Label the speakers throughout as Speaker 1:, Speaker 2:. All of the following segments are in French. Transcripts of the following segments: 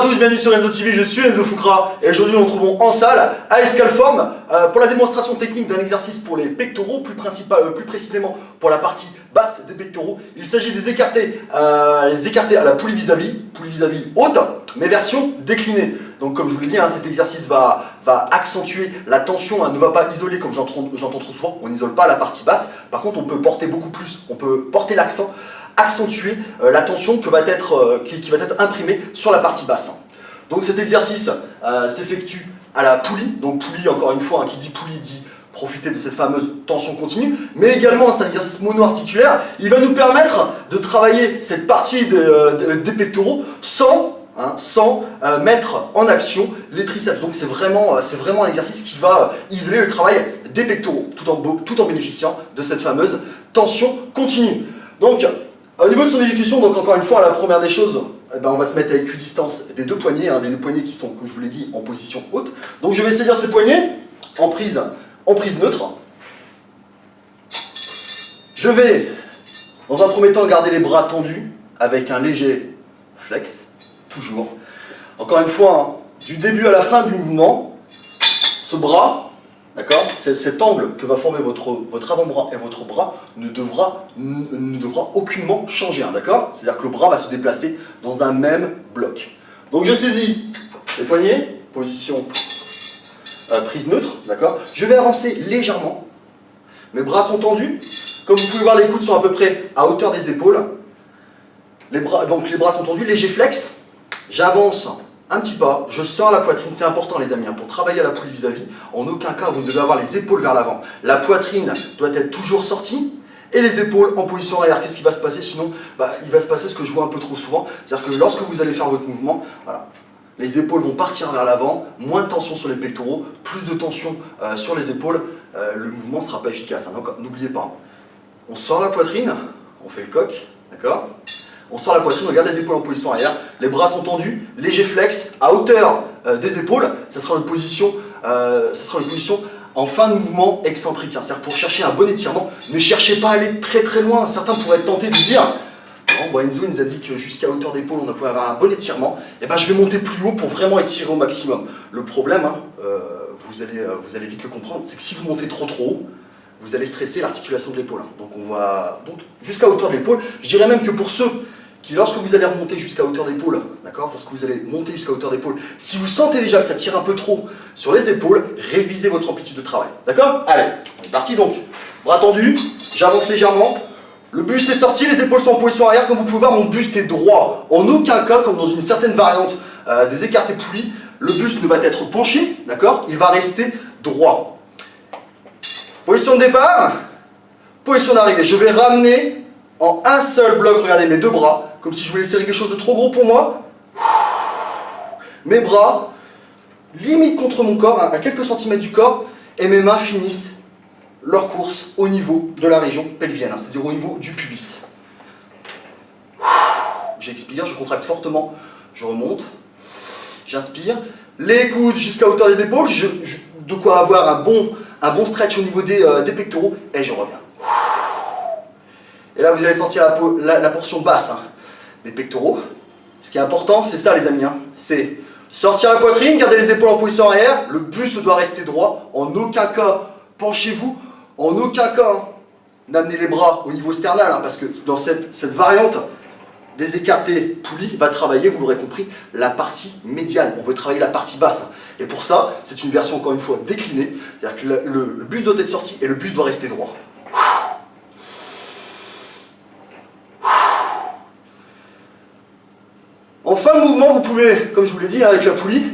Speaker 1: tous, bienvenue sur Enzo TV, je suis Enzo Fukra et aujourd'hui nous nous retrouvons en salle à Escalform pour la démonstration technique d'un exercice pour les pectoraux, plus précisément pour la partie basse des pectoraux. Il s'agit des écartés à la poulie vis-à-vis haute, mais version déclinée. Donc comme je vous l'ai dit, cet exercice va accentuer la tension, ne va pas isoler comme j'entends trop souvent, on n'isole pas la partie basse. Par contre on peut porter beaucoup plus, on peut porter l'accent, accentuer la tension qui va être imprimée sur la partie basse. Donc cet exercice s'effectue à la poulie, donc poulie encore une fois, qui dit poulie dit profiter de cette fameuse tension continue, mais également c'est un exercice mono-articulaire, il va nous permettre de travailler cette partie des pectoraux sans mettre en action les triceps. Donc c'est vraiment un exercice qui va isoler le travail des pectoraux, tout en bénéficiant de cette fameuse tension continue. Donc au niveau de son exécution, donc encore une fois, la première des choses, on va se mettre à équidistance des deux poignets, des deux poignets qui sont, comme je vous l'ai dit, en position haute. Donc je vais saisir ces poignets en prise neutre. Je vais, dans un premier temps, garder les bras tendus avec un léger flex, toujours. Encore une fois, du début à la fin du mouvement, ce bras, d'accord, cet angle que va former votre avant-bras et votre bras ne devra aucunement changer, d'accord. C'est-à-dire que le bras va se déplacer dans un même bloc. Donc je saisis les poignets, position prise neutre, d'accord. Je vais avancer légèrement, mes bras sont tendus, comme vous pouvez voir les coudes sont à peu près à hauteur des épaules, donc les bras sont tendus, léger flex, j'avance un petit pas, je sors la poitrine, c'est important les amis, pour travailler à la poulie vis-à-vis, en aucun cas vous ne devez avoir les épaules vers l'avant. La poitrine doit être toujours sortie et les épaules en position arrière. Qu'est-ce qui va se passer sinon? Il va se passer ce que je vois un peu trop souvent, c'est-à-dire que lorsque vous allez faire votre mouvement, voilà, les épaules vont partir vers l'avant, moins de tension sur les pectoraux, plus de tension sur les épaules, le mouvement ne sera pas efficace. Donc n'oubliez pas, on sort la poitrine, on fait le coq, d'accord? On sort la poitrine, on garde les épaules en position arrière, les bras sont tendus, léger flex à hauteur des épaules, ça sera une position en fin de mouvement excentrique, c'est-à-dire pour chercher un bon étirement, ne cherchez pas à aller très loin. Certains pourraient être tentés de dire Enzo nous a dit que jusqu'à hauteur d'épaule on pouvait avoir un bon étirement, et je vais monter plus haut pour vraiment étirer au maximum. Le problème, vous allez vite le comprendre, c'est que si vous montez trop haut, vous allez stresser l'articulation de l'épaule. Donc jusqu'à hauteur de l'épaule. Je dirais même que pour ceux qui, lorsque vous allez remonter jusqu'à hauteur d'épaule, d'accord, lorsque vous allez monter jusqu'à hauteur d'épaule, si vous sentez déjà que ça tire un peu trop sur les épaules, réduisez votre amplitude de travail. D'accord? Allez, on est parti donc. Bras tendus, j'avance légèrement. Le buste est sorti, les épaules sont en position arrière. Comme vous pouvez voir, mon buste est droit. En aucun cas, comme dans une certaine variante des écartés poulies, le buste ne va être penché, d'accord? Il va rester droit. Position de départ, position d'arrivée. Je vais ramener en un seul bloc, regardez mes deux bras, comme si je voulais serrer quelque chose de trop gros pour moi. Mes bras, limite contre mon corps, à quelques centimètres du corps, et mes mains finissent leur course au niveau de la région pelvienne, c'est-à-dire au niveau du pubis. J'expire, je contracte fortement, je remonte, j'inspire, les coudes jusqu'à hauteur des épaules, de quoi avoir un bon stretch au niveau des pectoraux, et je reviens. Et là vous allez sentir la portion basse des pectoraux. Ce qui est important, c'est ça les amis, c'est sortir la poitrine, garder les épaules en position arrière, le buste doit rester droit, en aucun cas penchez-vous, en aucun cas n'amenez les bras au niveau sternal, parce que dans cette variante des écartés poulies va travailler, vous l'aurez compris, la partie médiane, on veut travailler la partie basse. Et pour ça, c'est une version encore une fois déclinée, c'est-à-dire que le buste doit être sorti et le buste doit rester droit. En fin de mouvement, vous pouvez, comme je vous l'ai dit, avec la poulie,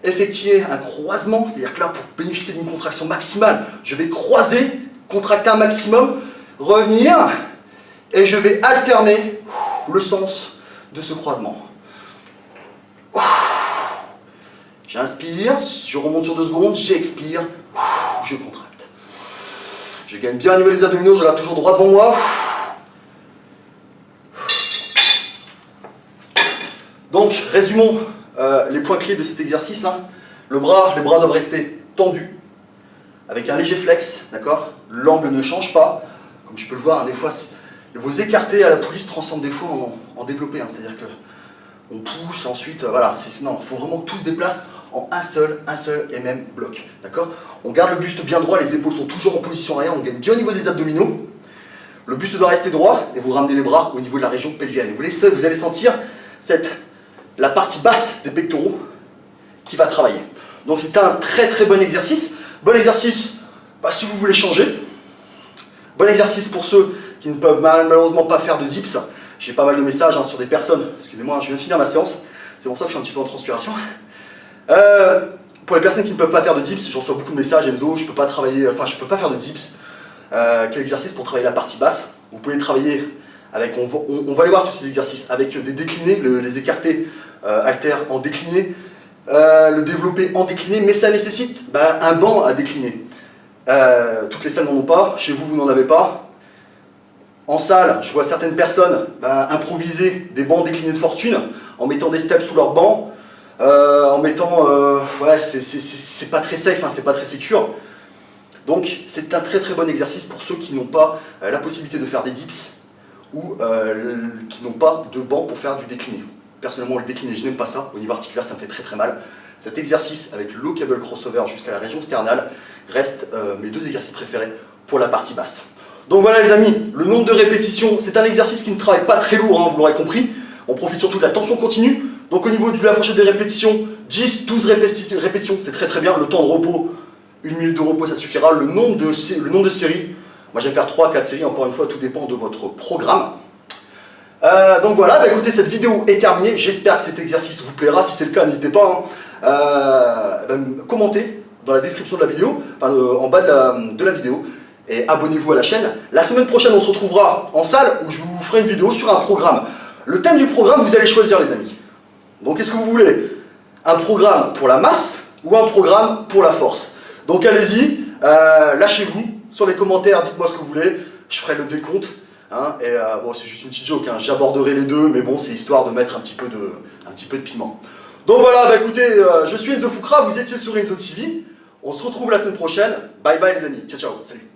Speaker 1: effectuer un croisement, c'est-à-dire que là, pour bénéficier d'une contraction maximale, je vais croiser, contracter un maximum, revenir, et je vais alterner le sens de ce croisement. J'inspire, je remonte sur 2 secondes, j'expire, je contracte. Je gagne bien au niveau des abdominaux, je regarde toujours droit devant moi. Donc, résumons les points clés de cet exercice. Les bras doivent rester tendus, avec un léger flex, d'accord? L'angle ne change pas. Comme tu peux le voir, des fois, vos écartés à la poulie se transforment des fois en développés. C'est-à-dire que on pousse, ensuite, voilà, non, il faut vraiment que tout se déplace en un seul et même bloc, d'accord? On garde le buste bien droit, les épaules sont toujours en position arrière, on gagne bien au niveau des abdominaux. Le buste doit rester droit et vous ramenez les bras au niveau de la région pelvienne. Vous allez sentir la partie basse des pectoraux qui va travailler. Donc c'est un très bon exercice. Bon exercice si vous voulez changer. Bon exercice pour ceux qui ne peuvent malheureusement pas faire de dips. J'ai pas mal de messages sur des personnes. Excusez-moi, je viens de finir ma séance. C'est pour ça que je suis un petit peu en transpiration. Pour les personnes qui ne peuvent pas faire de dips, j'en reçois beaucoup de messages. Enzo, je peux pas travailler, je peux pas faire de dips. Quel exercice pour travailler la partie basse? Vous pouvez travailler avec, on va aller voir tous ces exercices, avec des déclinés, les écartés haltères en décliné, le développé en décliné, mais ça nécessite un banc à décliner. Toutes les salles n'en ont pas, chez vous, vous n'en avez pas. En salle, je vois certaines personnes improviser des bancs déclinés de fortune en mettant des steps sous leur banc, en mettant, ouais, c'est pas très safe, c'est pas très secure. Donc c'est un très bon exercice pour ceux qui n'ont pas la possibilité de faire des dips ou qui n'ont pas de banc pour faire du décliné. Personnellement, le décliné, je n'aime pas ça, au niveau articulaire ça me fait très mal. Cet exercice avec le low cable crossover jusqu'à la région sternale reste mes deux exercices préférés pour la partie basse. Donc voilà les amis, le nombre de répétitions, c'est un exercice qui ne travaille pas très lourd, vous l'aurez compris. On profite surtout de la tension continue. Donc au niveau de la fourchette des répétitions, 10, 12 répétitions, c'est très bien. Le temps de repos, 1 minute de repos, ça suffira. Le nombre de séries, moi j'aime faire 3-4 séries, encore une fois, tout dépend de votre programme. Donc voilà, écoutez, cette vidéo est terminée. J'espère que cet exercice vous plaira. Si c'est le cas, n'hésitez pas à commenter dans la description de la vidéo, en bas de la vidéo. Et abonnez-vous à la chaîne. La semaine prochaine, on se retrouvera en salle où je vous ferai une vidéo sur un programme. Le thème du programme, vous allez choisir les amis. Donc est-ce que vous voulez un programme pour la masse ou un programme pour la force? Donc allez-y, lâchez-vous sur les commentaires, dites-moi ce que vous voulez, je ferai le décompte. Bon, c'est juste une petite joke, j'aborderai les deux, mais bon, c'est histoire de mettre un petit peu de piment. Donc voilà, écoutez, je suis Enzo Foucra, vous étiez sur Enzo TV. On se retrouve la semaine prochaine. Bye bye les amis, ciao, salut.